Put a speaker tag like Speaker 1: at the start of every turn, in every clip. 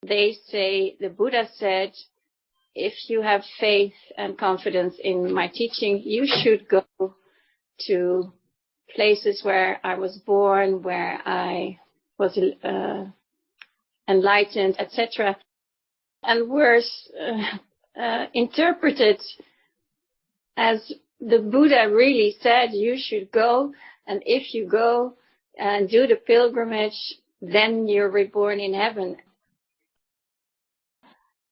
Speaker 1: They say, the Buddha said, if you have faith and confidence in my teaching, you should go to places where I was born, where I was enlightened, etc. And words interpreted as the Buddha really said you should go, and if you go and do the pilgrimage, then you're reborn in heaven.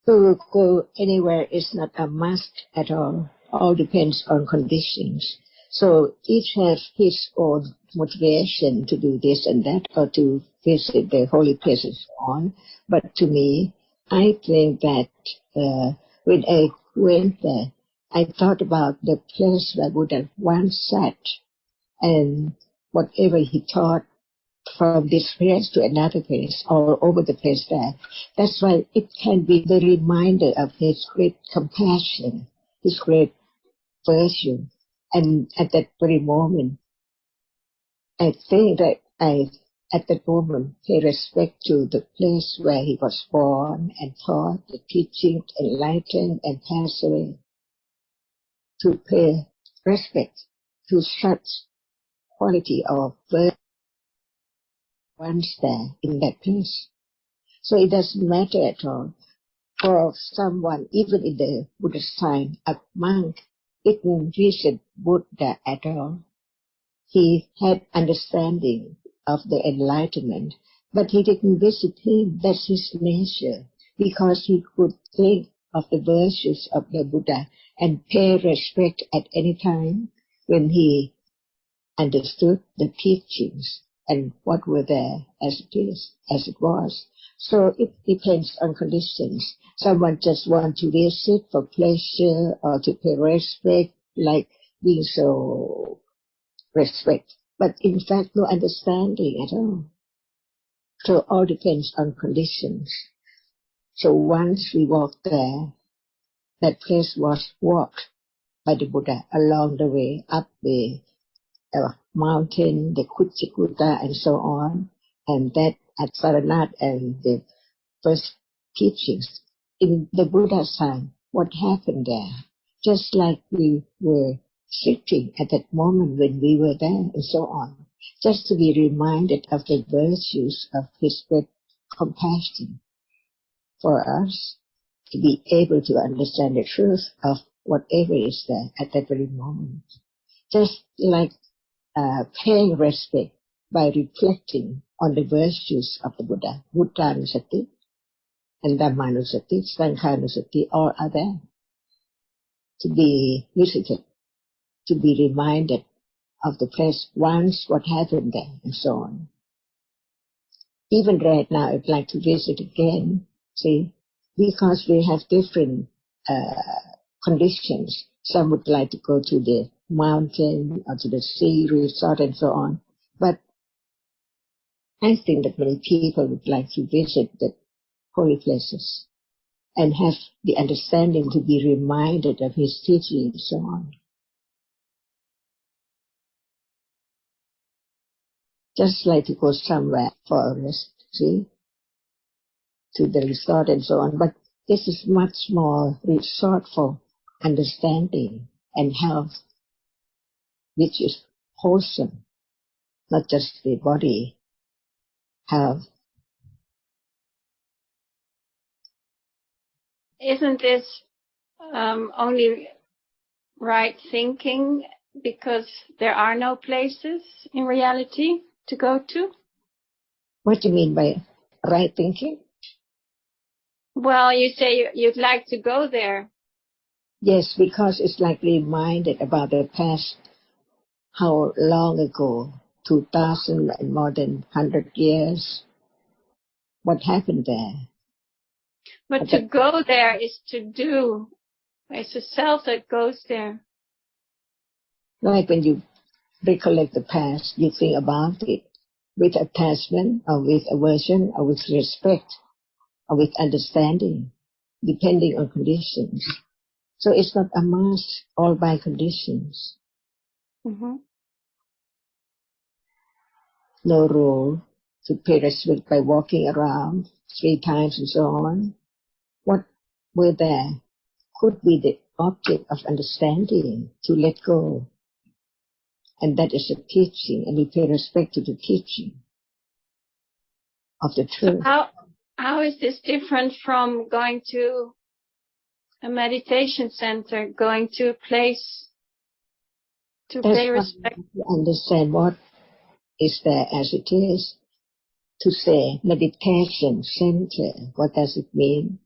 Speaker 2: To go anywhere is not a must at all. All depends on conditions. So each has his own motivation to do this and that, or to visit the holy places on. But to me, I think that when I went there, I thought about the place where Buddha once sat, and whatever he taught from this place to another place, all over the place there. That's why it can be the reminder of his great compassion, his great virtue. And at that very moment, I think that at that moment, pay respect to the place where he was born and taught the teaching, enlightened and passed away. To pay respect to such quality of virtue once there in that place. So it doesn't matter at all. For someone, even in the Buddha's time, a monk didn't visit Buddha at all. He had understanding of the enlightenment, but he didn't visit him. That's his nature, because he could think of the virtues of the Buddha and pay respect at any time when he understood the teachings and what were there as it is, as it was. So it depends on conditions. Someone just wants to visit for pleasure or to pay respect, like being so respect, but in fact no understanding at all. So all depends on conditions. So once we walked there, that place was walked by the Buddha along the way, up the mountain, the Kuchikuta and so on, and that at Saranath and the first teachings in the Buddha's time, what happened there, just like we were sitting at that moment when we were there and so on, just to be reminded of the virtues of his great compassion for us, to be able to understand the truth of whatever is there at that very moment. Just like paying respect by reflecting on the virtues of the Buddha, Buddha-anussati and Dhamma-anussati, Sangha-anussati, all are there to be visited, to be reminded of the place once, what happened there, and so on. Even right now, I'd like to visit again, see, because we have different conditions. Some would like to go to the mountain or to the sea resort and so on. But I think that many people would like to visit the holy places and have the understanding to be reminded of his teaching and so on. Just like to go somewhere for a rest, see, to the resort and so on. But this is much more resort for understanding and health, which is wholesome, not just the body health.
Speaker 1: Isn't this only right thinking, because there are no places in reality to go to?
Speaker 2: What do you mean by right thinking?
Speaker 1: Well, you say you'd like to go there.
Speaker 2: Yes, because it's like reminded about the past, how long ago, 2,000 and more than 100 years, what happened there.
Speaker 1: But to go there is to do. It's the self that goes there.
Speaker 2: Like when you recollect the past, you think about it with attachment or with aversion or with respect or with understanding, depending on conditions. So it's not a must, all by conditions.
Speaker 1: Mm-hmm.
Speaker 2: No rule, to pay respect by walking around 3 times and so on. What were there could be the object of understanding, to let go. And that is the teaching, and we pay respect to the teaching of the truth.
Speaker 1: So how is this different from going to a meditation center, going to a place to pay respect?
Speaker 2: To understand what is there as it is. To say meditation center, what does it mean?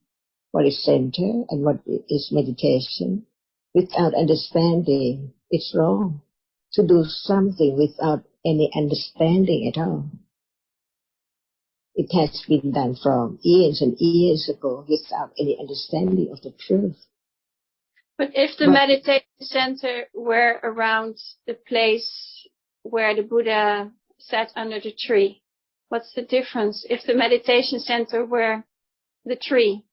Speaker 2: What is center and what is meditation? Without understanding, it's wrong. To do something without any understanding at all. It has been done from years and years ago without any understanding of the truth.
Speaker 1: But if the meditation center were around the place where the Buddha sat under the tree, what's the difference if the meditation center were the tree?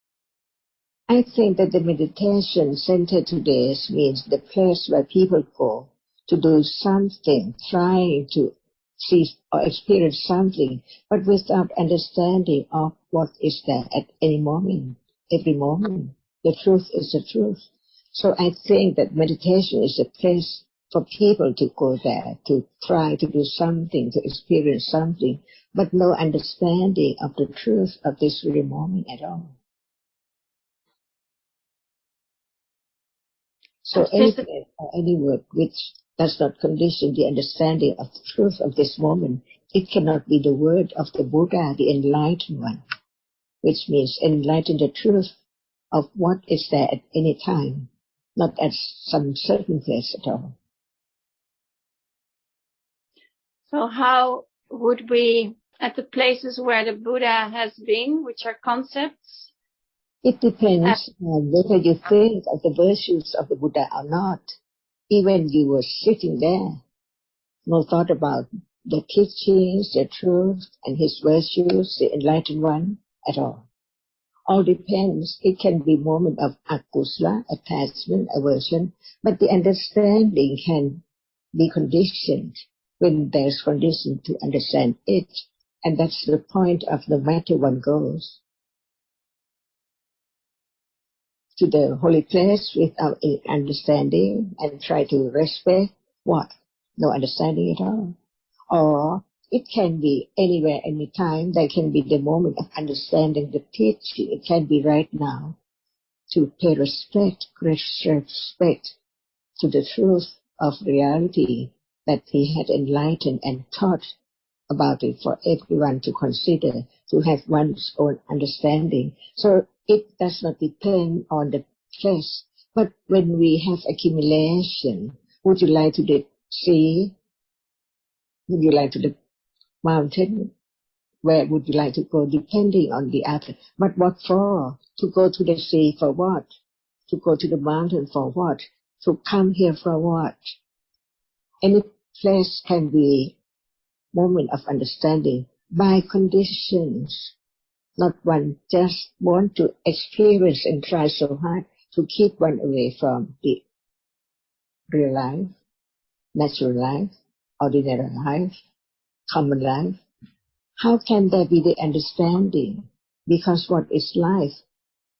Speaker 2: I think that the meditation center today means the place where people go to do something, trying to see or experience something, but without understanding of what is there at any moment, every moment. The truth is the truth. So I think that meditation is a place for people to go there, to try to do something, to experience something, but no understanding of the truth of this very moment at all. So anything or any word which does not condition the understanding of the truth of this moment, it cannot be the word of the Buddha, the enlightened one, which means enlighten the truth of what is there at any time, not at some certain place at all.
Speaker 1: So how would we, at the places where the Buddha has been, which are concepts?
Speaker 2: It depends on whether you think of the virtues of the Buddha or not. Even you were sitting there, no thought about the teachings, the truth, and his virtues, the enlightened one, at all. All depends. It can be moment of akusala, attachment, aversion, but the understanding can be conditioned when there's condition to understand it. And that's the point of no matter one goes to the holy place without any understanding and try to respect what? No understanding at all. Or it can be anywhere, anytime. There can be the moment of understanding the teaching. It can be right now to pay respect, great respect to the truth of reality that he had enlightened and taught about it for everyone to consider, to have one's own understanding. So it does not depend on the place. But when we have accumulation, would you like to the sea? Would you like to the mountain? Where would you like to go? Depending on the other. But what for? To go to the sea for what? To go to the mountain for what? To come here for what? Any place can be moment of understanding by conditions. Not one just want to experience and try so hard to keep one away from the real life, natural life, ordinary life, common life. How can there be the understanding? Because what is life?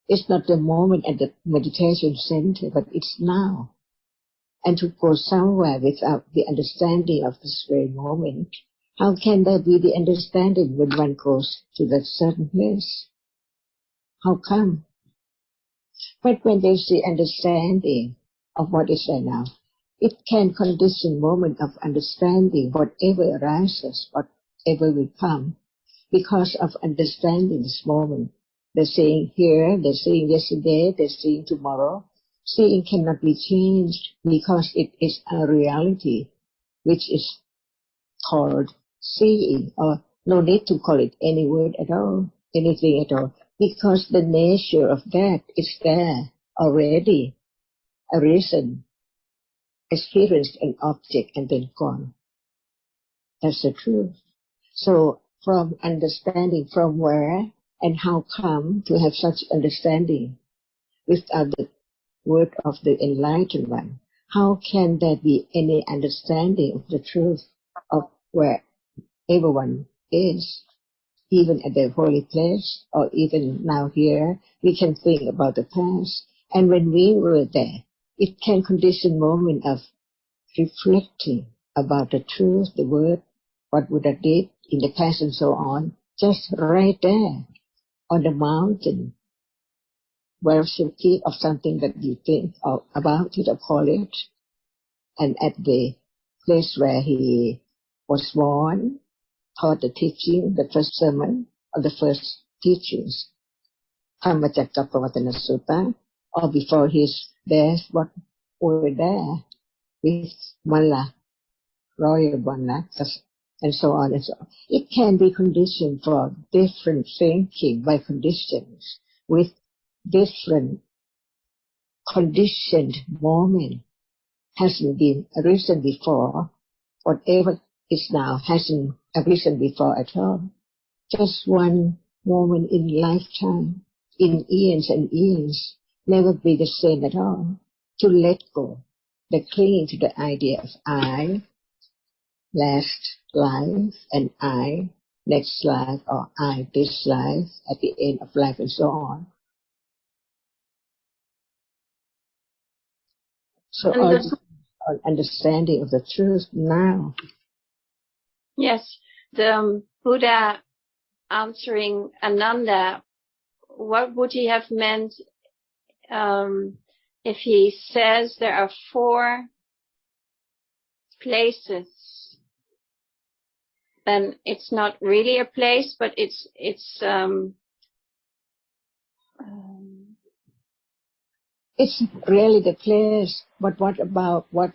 Speaker 2: It's not the moment at the meditation center, but it's now. And to go somewhere without the understanding of this very moment, how can there be the understanding when one goes to that certain place? How come? But when there's the understanding of what is there now, it can condition moment of understanding whatever arises, whatever will come, because of understanding this moment. They're saying here, they're saying yesterday, they're saying tomorrow. Seeing cannot be changed because it is a reality which is called seeing, or no need to call it any word at all, anything at all, because the nature of that is there already, arisen, experienced an object and then gone. That's the truth. So from understanding from where and how come to have such understanding without the word of the enlightened one, how can there be any understanding of the truth of where everyone is? even at the holy place, or even now here, we can think about the past. And when we were there, it can condition moment of reflecting about the truth, the word, what Buddha did in the past and so on, just right there on the mountain, worshiping of something that you think about it or call it, and at the place where he was born, taught the teaching, the first sermon, or the first teachings, Sutta, or before his death, what were there with Mala, Royal Bana, and so on and so on. It can be conditioned for different thinking by conditions, with different conditioned moment. Hasn't been arisen before, whatever is now hasn't arisen before at all. Just one moment in lifetime, in eons and eons, never be the same at all. To let go, the clinging to the idea of I, last life, and I, next life, or I, this life, at the end of life, and so on. So all understanding of the truth now.
Speaker 1: Yes, the Buddha answering Ananda, what would he have meant if he says there are 4 places? Then it's not really a place, but it's
Speaker 2: really the place, but what about what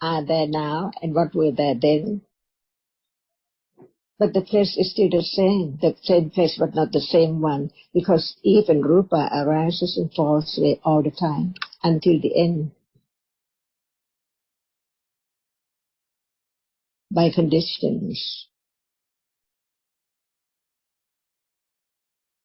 Speaker 2: are there now and what were there then? But the place is still the same place, but not the same one, because even Rupa arises and falls away all the time until the end by conditions.